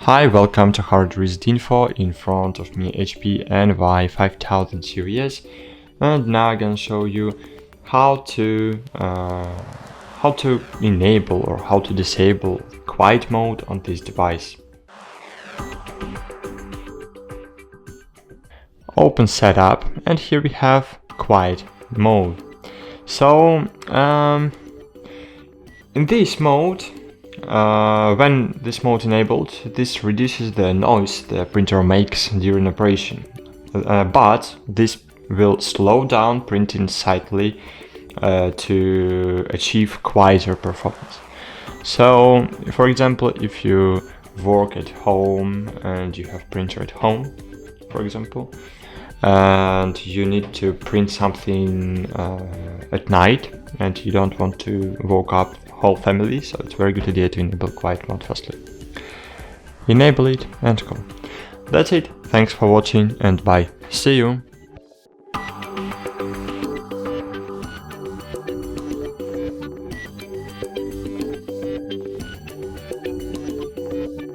Hi, welcome to HardReset.Info. In front of me HP NY 5000 series, and now I'm gonna show you how to enable or how to disable quiet mode on this device. Open setup, and here we have quiet mode. So in this mode, when this mode enabled, this reduces the noise the printer makes during operation, but this will slow down printing slightly to achieve quieter performance. So, for example, if you work at home and you have printer at home, for example, and you need to print something at night and you don't want to wake up whole family, so it's a very good idea to enable quiet mode firstly. Enable it and go. That's it. Thanks for watching and bye. See you.